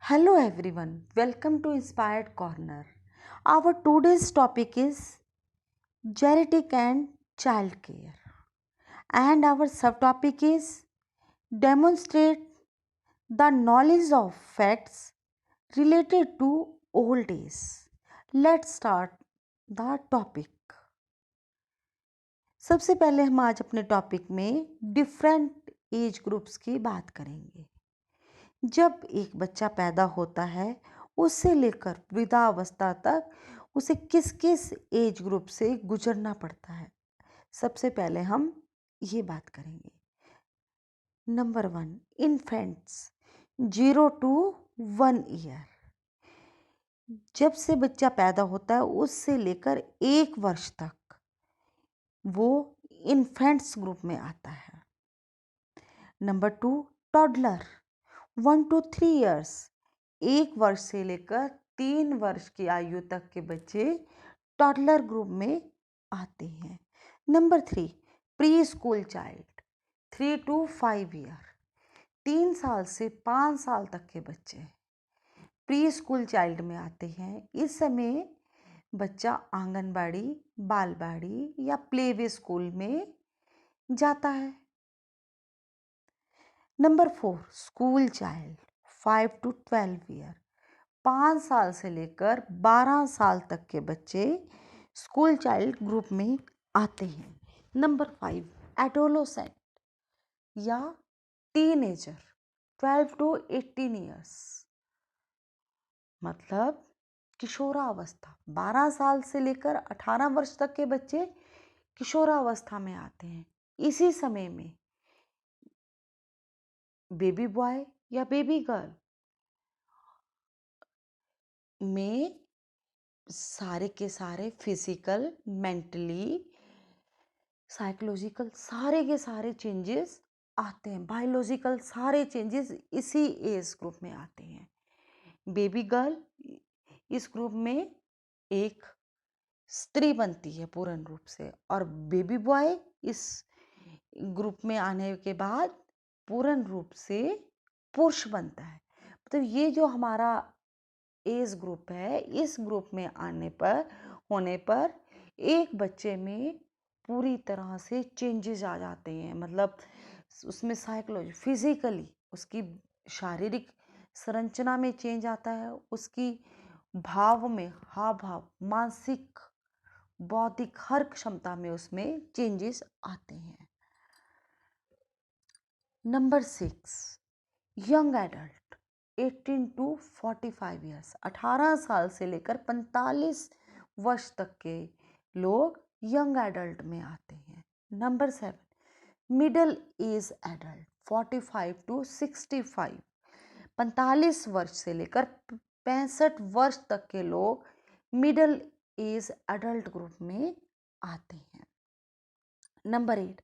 Hello everyone, welcome to Inspired Corner. Our today's topic is geriatric and child care, and our subtopic is demonstrate the knowledge of facts related to old age. Let's start the topic. सबसे पहले हम आज अपने topic में different age groups की बात करेंगे। जब एक बच्चा पैदा होता है उससे लेकर वृद्धावस्था तक उसे किस किस एज ग्रुप से गुजरना पड़ता है, सबसे पहले हम ये बात करेंगे। Number 1, infants 0 to 1 year. जब से बच्चा पैदा होता है उससे लेकर 1 वर्ष तक वो इन्फेंट्स ग्रुप में आता है। Number 2, toddler 1 to 3 years. 1 वर्ष से लेकर 3 वर्ष की आयु तक के बच्चे टॉडलर ग्रुप में आते हैं। Number 3, pre school child 3 to 5 year. 3 साल से 5 साल तक के बच्चे प्री स्कूल चाइल्ड में आते हैं। इस समय बच्चा आंगनबाड़ी, बालवाड़ी या प्ले स्कूल में जाता है। Number 4, school child 5 to 12 year. 5 साल से लेकर 12 साल तक के बच्चे स्कूल चाइल्ड ग्रुप में आते हैं। नंबर 5, एडोलोसेंट या टीनेजर 12 to 18 ईयर्स, मतलब किशोरावस्था। 12 साल से लेकर 18 वर्ष तक के बच्चे किशोरावस्था में आते हैं। इसी समय में बेबी बॉय या बेबी गर्ल में सारे के सारे फिजिकल, मेंटली, साइकोलॉजिकल सारे के सारे चेंजेस आते हैं। बायोलॉजिकल सारे चेंजेस इसी एज ग्रुप में आते हैं। बेबी गर्ल इस ग्रुप में एक स्त्री बनती है पूर्ण रूप से, और बेबी बॉय इस ग्रुप में आने के बाद पूर्ण रूप से पुरुष बनता है। मतलब ये जो हमारा एज ग्रुप है, इस ग्रुप में होने पर एक बच्चे में पूरी तरह से चेंजेस आ जाते हैं। मतलब उसमें साइकोलॉजी, फिजिकली उसकी शारीरिक संरचना में चेंज आता है, उसकी भाव में, हाव भाव, मानसिक, बौद्धिक हर क्षमता में उसमें चेंजेस आते हैं। Number 6, young adult 18 to 45 years. 18 साल से लेकर 45 वर्ष तक के लोग यंग एडल्ट में आते हैं। Number 7, middle age adult 45 to 65। 45 वर्ष से लेकर 65 वर्ष तक के लोग मिडिल एज एडल्ट ग्रुप में आते हैं। Number 8,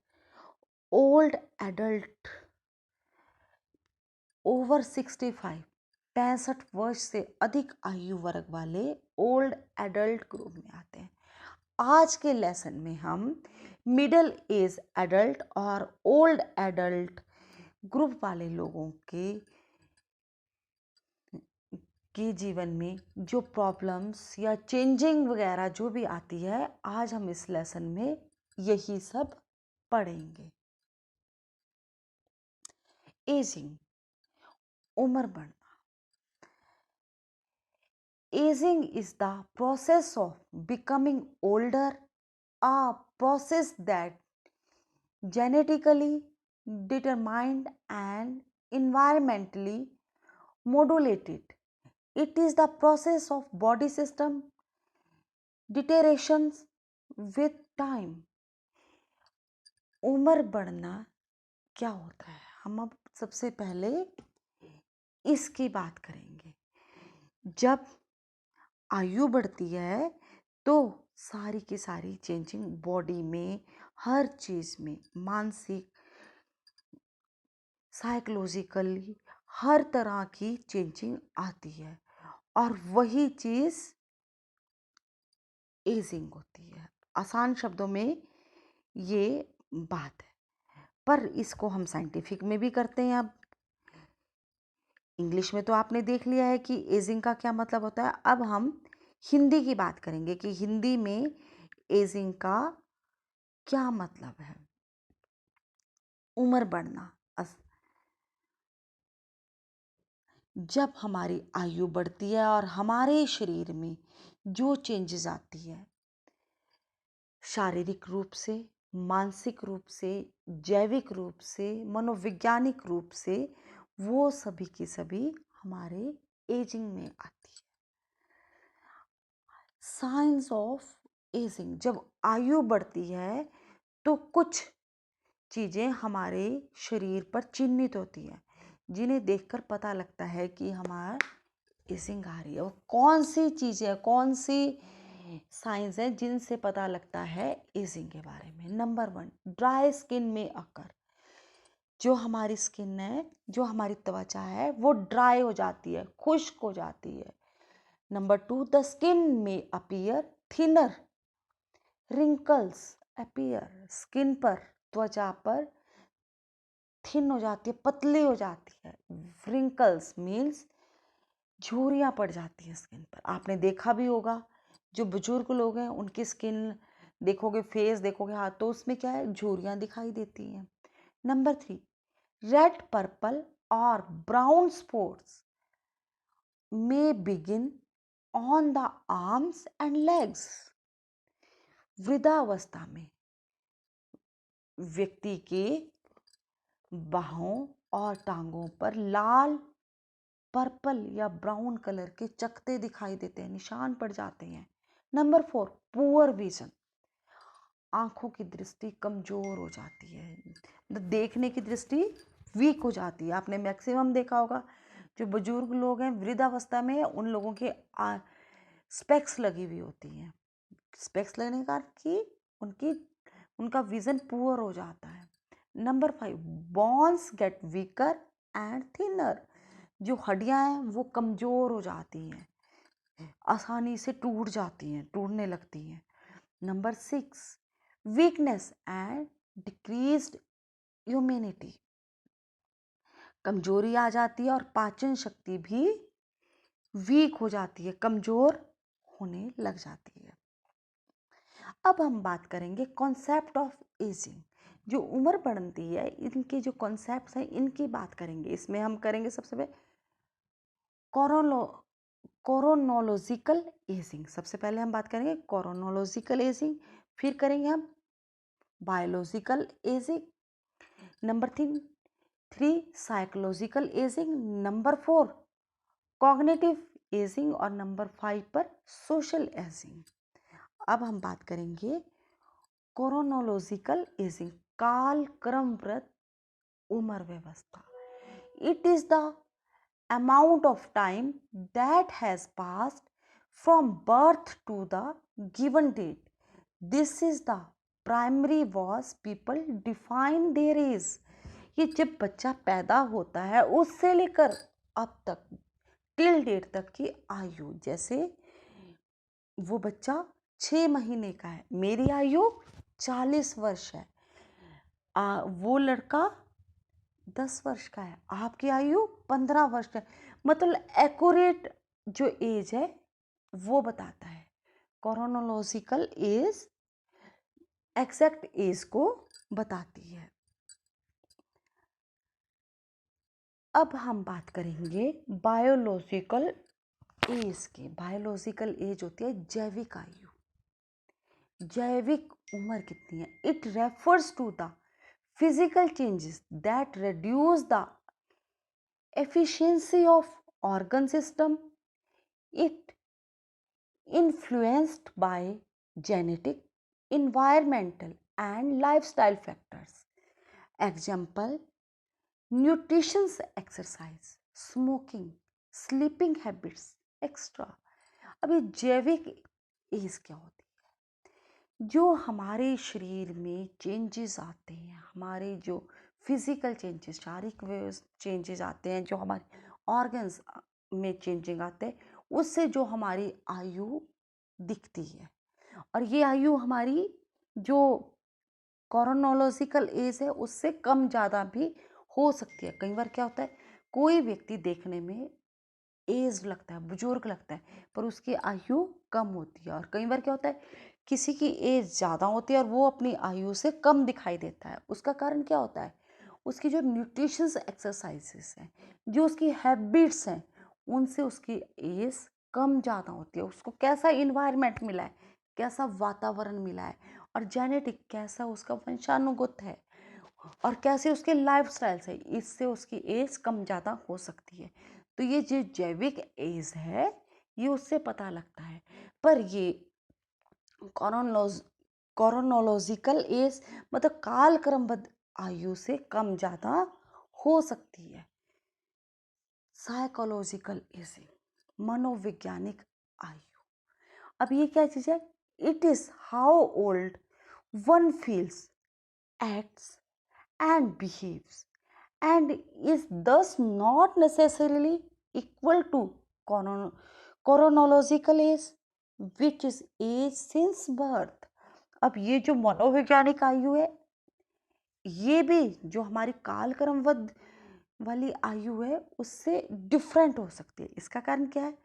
old adult over 65। 65 वर्ष से अधिक आयु वर्ग वाले ओल्ड एडल्ट ग्रुप में आते हैं। आज के लेसन में हम मिडिल एज एडल्ट और ओल्ड एडल्ट ग्रुप वाले लोगों के जीवन में जो प्रॉब्लम्स या चेंजिंग वगैरह जो भी आती है, आज हम इस लेसन में यही सब पढ़ेंगे। एजिंग, उम्र बढ़ना। Aging is the process of becoming older, a process that genetically determined and environmentally modulated. It is the process of body system deteriorations with time. उम्र बढ़ना क्या होता है, हम अब सबसे पहले इसकी बात करेंगे। जब आयु बढ़ती है तो सारी की सारी चेंजिंग बॉडी में, हर चीज़ में, मानसिक, साइकोलॉजिकली हर तरह की चेंजिंग आती है, और वही चीज़ एजिंग होती है। आसान शब्दों में ये बात है, पर इसको हम साइंटिफिक में भी करते हैं। अब इंग्लिश में तो आपने देख लिया है कि एजिंग का क्या मतलब होता है। अब हम हिंदी की बात करेंगे कि हिंदी में एजिंग का क्या मतलब है। उम्र बढ़ना। जब हमारी आयु बढ़ती है और हमारे शरीर में जो चेंजेस आती है, शारीरिक रूप से, मानसिक रूप से, जैविक रूप से, मनोवैज्ञानिक रूप से, वो सभी की सभी हमारे एजिंग में आती है। साइंस ऑफ एजिंग, जब आयु बढ़ती है तो कुछ चीज़ें हमारे शरीर पर चिन्हित होती हैं, जिन्हें देखकर पता लगता है कि हमारा एजिंग आ रही है। वो कौन सी चीज़ें, कौन सी साइंस है जिनसे पता लगता है एजिंग के बारे में। नंबर 1, ड्राई स्किन में अकर। जो हमारी स्किन है, जो हमारी त्वचा है, वो ड्राई हो जाती है, खुश्क हो जाती है। नंबर 2, द स्किन में appear thinner. Wrinkles appear, skin पर, त्वचा पर थिन हो जाती है, पतली हो जाती है। रिंकल्स मीन्स झुर्रियाँ पड़ जाती हैं स्किन पर। आपने देखा भी होगा, जो बुजुर्ग लोग हैं उनकी स्किन देखोगे, फेस देखोगे, हाथ, तो उसमें क्या है, झुर्रियाँ दिखाई देती हैं। नंबर 3, रेड, पर्पल और brown spots may begin on the arms and legs। वृद्धावस्था में व्यक्ति के बाहों और टांगों पर लाल, पर्पल या ब्राउन कलर के चकते दिखाई देते हैं, निशान पड़ जाते हैं। Number 4, poor vision. आंखों की दृष्टि कमजोर हो जाती है, मतलब देखने की दृष्टि वीक हो जाती है। आपने मैक्सिमम देखा होगा, जो बुजुर्ग लोग हैं वृद्धावस्था में, उन लोगों के स्पेक्स लगी हुई होती हैं। स्पेक्स लगने का अर्थ कि उनका विजन पुअर हो जाता है। Number 5, bones gate weaker and thinner. जो हड्डियां हैं वो कमजोर हो जाती हैं, आसानी से टूट जाती हैं, टूटने लगती हैं। Number 6, weakness and decreased immunity. कमजोरी आ जाती है और पाचन शक्ति भी वीक हो जाती है, कमजोर होने लग जाती है। अब हम बात करेंगे कॉन्सेप्ट ऑफ एजिंग। जो उम्र बढ़ती है, इनके जो कॉन्सेप्ट्स हैं, इनकी बात करेंगे। इसमें हम करेंगे सबसे पहले कोरोनोलॉजिकल एजिंग। सबसे पहले हम बात करेंगे कोरोनोलॉजिकल एजिंग, फिर करेंगे हम biological ageing. Number 3, psychological ageing. Number 4, cognitive ageing. और नंबर 5 पर सोशल एजिंग। अब हम बात करेंगे कोरोनोलॉजिकल एजिंग, काल क्रमवृत उम्र व्यवस्था। It is the amount of time that has passed from birth to the given date. This is the primary was people define their age। ये जब बच्चा पैदा होता है उससे लेकर अब तक टिल डेट तक की आयु, जैसे वो बच्चा 6 महीने का है, मेरी आयु 40 वर्ष है, वो लड़का 10 वर्ष का है, आपकी आयु 15 वर्ष का है। मतलब एक्यूरेट जो एज है वो बताता है। क्रोनोलॉजिकल एज एग्जैक्ट एज को बताती है। अब हम बात करेंगे बायोलॉजिकल एज की। बायोलॉजिकल एज होती है जैविक आयु। जैविक उम्र कितनी है? It refers to the physical changes that reduce the efficiency of organ system. It influenced by genetic, environmental and lifestyle factors. Example, nutrition, exercise, smoking, sleeping habits, extra। अभी जैविक एज क्या होती है? जो हमारे शरीर में चेंजेस आते हैं, हमारे जो फिजिकल चेंजेस, शारीरिक चेंजेस आते हैं, जो हमारे ऑर्गन्स में चेंजिंग आते हैं, उससे जो हमारी आयु दिखती है। और ये आयु हमारी जो क्रोनोलॉजिकल एज है उससे कम ज़्यादा भी हो सकती है। कई बार क्या होता है, कोई व्यक्ति देखने में एज लगता है, बुजुर्ग लगता है, पर उसकी आयु कम होती है। और कई बार क्या होता है, किसी की एज ज़्यादा होती है और वो अपनी आयु से कम दिखाई देता है। उसका कारण क्या होता है, उसकी जो न्यूट्रिशंस एक्सरसाइजेस हैं, जो उसकी हैबिट्स हैं, उनसे उसकी एज कम ज़्यादा होती है। उसको कैसा इन्वायरमेंट मिला है, कैसा वातावरण मिला है, और जेनेटिक कैसा उसका वंशानुगत है, और कैसे उसके लाइफस्टाइल से, इससे उसकी एज कम ज़्यादा हो सकती है। तो ये जो जैविक एज है, ये उससे पता लगता है। पर ये कॉरोनोलॉजिकल एज, मतलब कालक्रमबद्ध आयु से कम ज़्यादा हो सकती है। साइकोलॉजिकल एजिंग, मनोवैज्ञानिक आयु। अब ये क्या चीज़ है, it is how old one feels, acts, and behaves, and is thus not necessarily equal to chronological age, which is age since birth. अब ये जो मनोवैज्ञानिक आयु है, ये भी जो हमारी कालक्रमबद्ध वाली आयु है, उससे डिफरेंट हो सकती है। इसका कारण क्या है,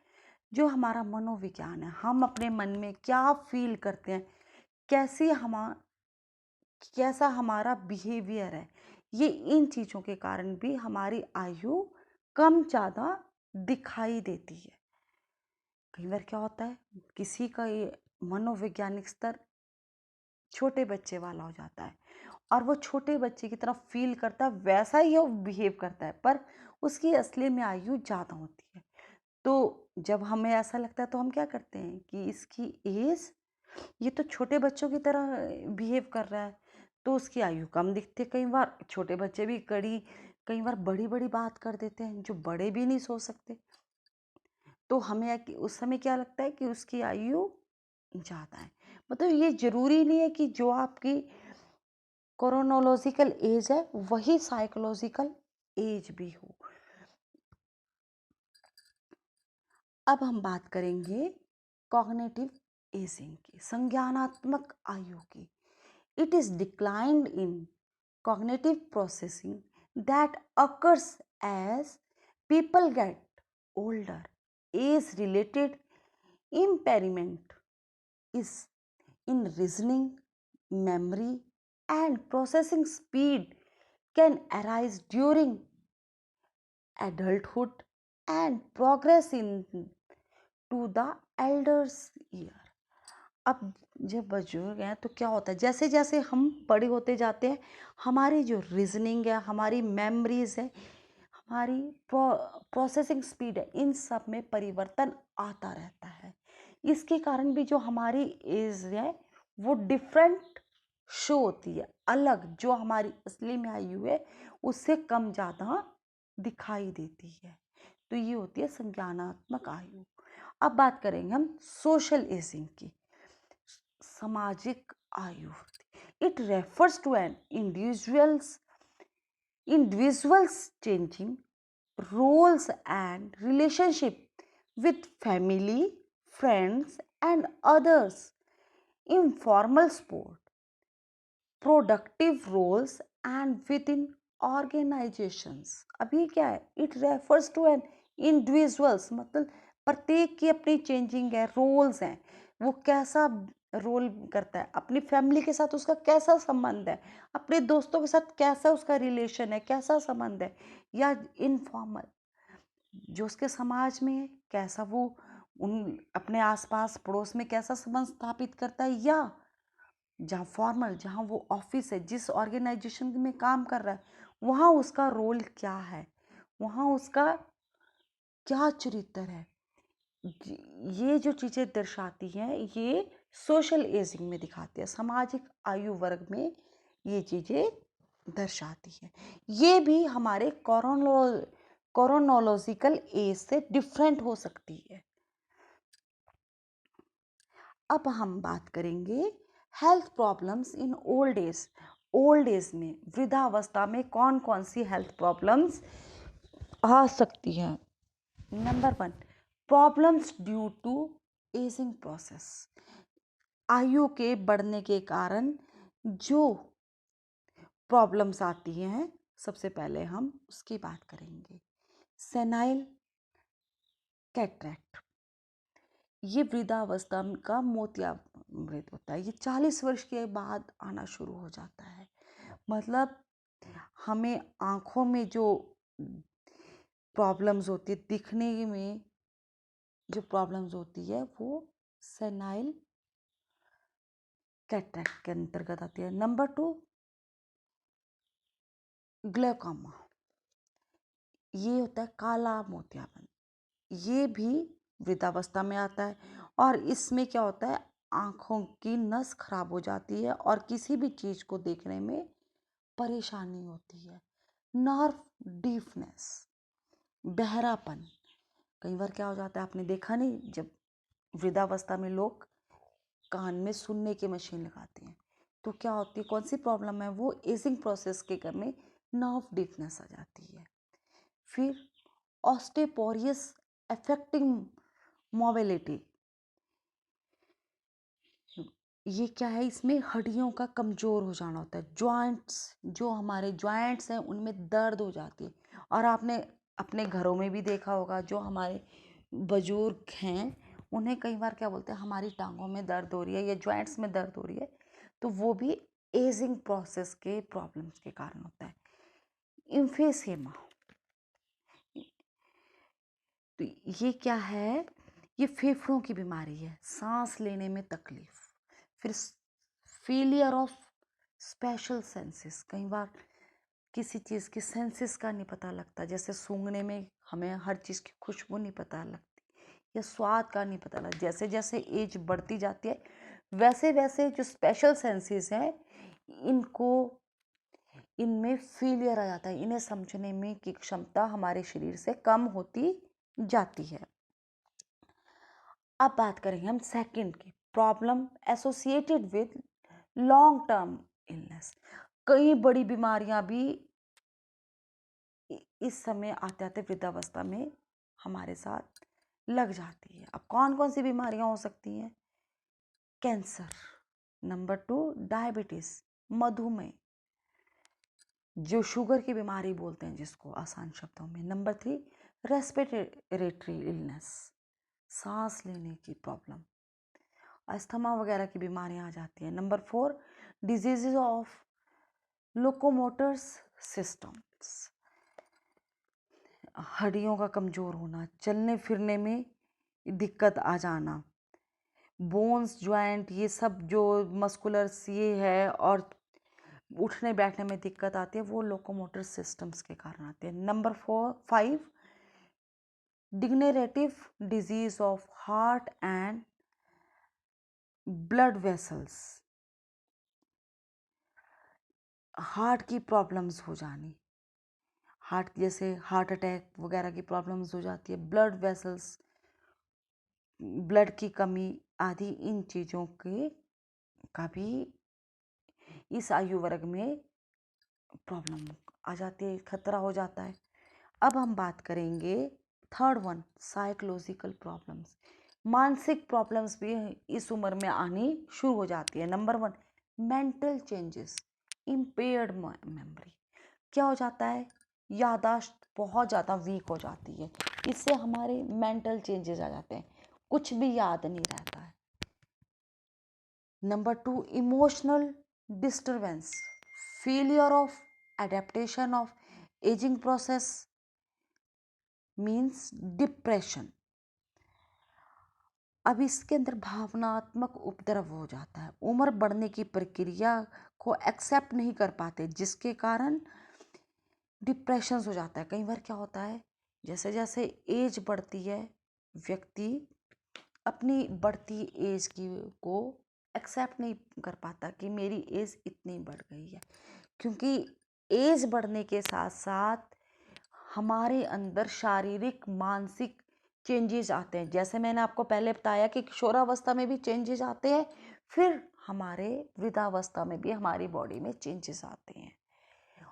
जो हमारा मनोविज्ञान है, हम अपने मन में क्या फील करते हैं, कैसी कैसा हमारा बिहेवियर है, ये इन चीज़ों के कारण भी हमारी आयु कम ज़्यादा दिखाई देती है। कई बार क्या होता है, किसी का ये मनोवैज्ञानिक स्तर छोटे बच्चे वाला हो जाता है, और वो छोटे बच्चे की तरफ फील करता है, वैसा ही वो बिहेव करता है, पर उसकी असली में आयु ज़्यादा होती है। तो जब हमें ऐसा लगता है, तो हम क्या करते हैं कि इसकी एज, ये तो छोटे बच्चों की तरह बिहेव कर रहा है, तो उसकी आयु कम दिखती है। कई बार छोटे बच्चे भी कई बार बड़ी बड़ी बात कर देते हैं, जो बड़े भी नहीं सोच सकते। तो हमें उस समय क्या लगता है कि उसकी आयु ज़्यादा है। मतलब ये ज़रूरी नहीं है कि जो आपकी क्रोनोलॉजिकल एज है, वही साइकोलॉजिकल एज भी हो। अब हम बात करेंगे कॉग्निटिव एजिंग की, संज्ञानात्मक आयु की। It is declined in cognitive processing that occurs as people get older. Age-related impairment is in reasoning, memory, and processing speed can arise during adulthood and progress into the elders year. अब जब बुजुर्ग हैं, तो क्या होता है, जैसे जैसे हम बड़े होते जाते हैं, हमारी जो रीजनिंग है, हमारी मेमोरीज है, हमारी प्रोसेसिंग स्पीड है, इन सब में परिवर्तन आता रहता है। इसके कारण भी जो हमारी एज है, वो डिफरेंट शो होती है, अलग, जो हमारी असली में आयु है, उससे कम ज़्यादा दिखाई देती है। तो ये होती है संज्ञानात्मक आयु। अब बात करेंगे हम सोशल एजिंग की, सामाजिक आयु। It refers to an individuals changing roles and relationship with family, friends, and others, informal sport, productive roles, and within organizations. अब ये क्या है, it refers to an individuals, मतलब प्रत्येक की अपनी चेंजिंग है, रोल्स हैं, वो कैसा रोल करता है, अपनी फैमिली के साथ उसका कैसा संबंध है, अपने दोस्तों के साथ कैसा उसका रिलेशन है, कैसा संबंध है, या इनफॉर्मल जो उसके समाज में है, कैसा वो उन अपने आसपास पड़ोस में कैसा संबंध स्थापित करता है, या जहाँ फॉर्मल, जहाँ वो ऑफिस है, जिस ऑर्गेनाइजेशन में काम कर रहा है, वहाँ उसका रोल क्या है, वहाँ उसका क्या चरित्र है। ये जो चीज़ें दर्शाती हैं, ये सोशल एजिंग में दिखाती है, सामाजिक आयु वर्ग में ये चीज़ें दर्शाती है। ये भी हमारे कोरोनोलॉजिकल एज से डिफरेंट हो सकती है। अब हम बात करेंगे health problems in old age. Old age में, वृद्धावस्था में कौन कौन सी हेल्थ प्रॉब्लम्स आ सकती हैं। Number 1, problems due to ageing process. आयु के बढ़ने के कारण जो प्रॉब्लम्स आती हैं, सबसे पहले हम उसकी बात करेंगे। सेनाइल कैटरैक्ट, ये वृद्धावस्था का मोतियाबिंद होता है। ये 40 वर्ष के बाद आना शुरू हो जाता है। मतलब हमें आँखों में जो प्रॉब्लम्स होती है, दिखने में जो प्रॉब्लम्स होती है, वो सेनाइल कैटरैक्ट के अंतर्गत आती है। नंबर 2, ग्लूकोमा, ये होता है काला मोतियाबिंद। ये भी वृद्धावस्था में आता है और इसमें क्या होता है, आँखों की नस खराब हो जाती है और किसी भी चीज़ को देखने में परेशानी होती है। नर्व डीफनेस, बहरापन, कई बार क्या हो जाता है, आपने देखा नहीं, जब वृद्धावस्था में लोग कान में सुनने की मशीन लगाते हैं तो क्या होती है, कौन सी प्रॉब्लम है, वो एजिंग प्रोसेस के में नर्व डीफनेस आ जाती है। फिर ऑस्टेपोरियस अफेक्टिंग मोबिलिटी, ये क्या है, इसमें हड्डियों का कमज़ोर हो जाना होता है। जॉइंट्स, जो हमारे जॉइंट्स हैं उनमें दर्द हो जाती है। और आपने अपने घरों में भी देखा होगा, जो हमारे बुजुर्ग हैं उन्हें कई बार क्या बोलते हैं, हमारी टांगों में दर्द हो रही है या जॉइंट्स में दर्द हो रही है, तो वो भी एजिंग प्रोसेस के प्रॉब्लम्स के कारण होता है। इम्फेसिमा, तो ये क्या है, ये फेफड़ों की बीमारी है, सांस लेने में तकलीफ। फिर फेलियर ऑफ स्पेशल सेंसेस, कई बार किसी चीज़ की सेंसेस का नहीं पता लगता, जैसे सूंघने में हमें हर चीज़ की खुशबू नहीं पता लगती या स्वाद का नहीं पता लगता। जैसे जैसे एज बढ़ती जाती है वैसे वैसे जो स्पेशल सेंसेस हैं इनको, इनमें फेलियर आ जाता है, इन्हें समझने में की क्षमता हमारे शरीर से कम होती जाती है। अब बात करेंगे हम सेकंड की, problem associated with long term illness. कई बड़ी बीमारियां भी इस समय आते आते वृद्धावस्था में हमारे साथ लग जाती है। अब कौन कौन सी बीमारियां हो सकती हैं, कैंसर, नंबर 2 डायबिटीज, मधुमेह, जो शुगर की बीमारी बोलते हैं जिसको आसान शब्दों में, नंबर 3 रेस्पिरेटरी इलनेस, सांस लेने की प्रॉब्लम, अस्थमा वगैरह की बीमारियां आ जाती हैं, नंबर 4 डिजीजेज ऑफ लोकोमोटर्स सिस्टम्स, हड्डियों का कमज़ोर होना, चलने फिरने में दिक्कत आ जाना, बोन्स जॉइंट, ये सब जो मस्कुलर्स ये है और उठने बैठने में दिक्कत आती है, वो लोकोमोटर सिस्टम्स के कारण आती है। Number 5 degenerative disease of heart and blood vessels, heart की प्रॉब्लम्स हो जानी, हार्ट जैसे हार्ट अटैक वगैरह की प्रॉब्लम्स हो जाती है, ब्लड वेसल्स, ब्लड की कमी आदि, इन चीज़ों के का भी इस आयु वर्ग में प्रॉब्लम आ जाती है, खतरा हो जाता है। अब हम बात करेंगे थर्ड वन, साइकोलॉजिकल प्रॉब्लम्स, मानसिक प्रॉब्लम्स भी इस उम्र में आनी शुरू हो जाती है। Number 1 mental changes, impaired memory, क्या हो जाता है, याददाश्त बहुत ज़्यादा वीक हो जाती है, इससे हमारे मेंटल चेंजेस आ जाते हैं, कुछ भी याद नहीं रहता है। Number 2 emotional disturbance, failure of adaptation of ageing process means depression. अब इसके अंदर भावनात्मक उपद्रव हो जाता है, उम्र बढ़ने की प्रक्रिया को एक्सेप्ट नहीं कर पाते, जिसके कारण डिप्रेशन हो जाता है। कई बार क्या होता है, जैसे जैसे एज बढ़ती है व्यक्ति अपनी बढ़ती एज की को एक्सेप्ट नहीं कर पाता कि मेरी एज इतनी बढ़ गई है, क्योंकि एज बढ़ने के साथ साथ हमारे अंदर शारीरिक मानसिक चेंजेस आते हैं। जैसे मैंने आपको पहले बताया कि किशोरावस्था में भी चेंजेस आते हैं, फिर हमारे वृद्धावस्था में भी हमारी बॉडी में चेंजेस आते हैं,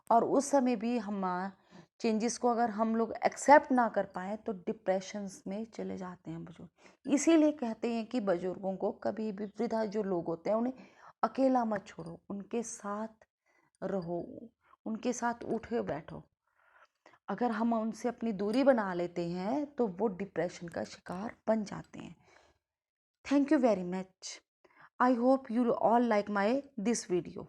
और उस समय भी हम चेंजेस को अगर हम लोग एक्सेप्ट ना कर पाएँ तो डिप्रेशंस में चले जाते हैं बुजुर्ग। इसीलिए कहते हैं कि बुजुर्गों को कभी भी, वृद्धा जो लोग होते हैं उन्हें अकेला मत छोड़ो, उनके साथ रहो, उनके साथ उठे बैठो। अगर हम उनसे अपनी दूरी बना लेते हैं तो वो डिप्रेशन का शिकार बन जाते हैं। Thank you very much. I hope you all like my this video.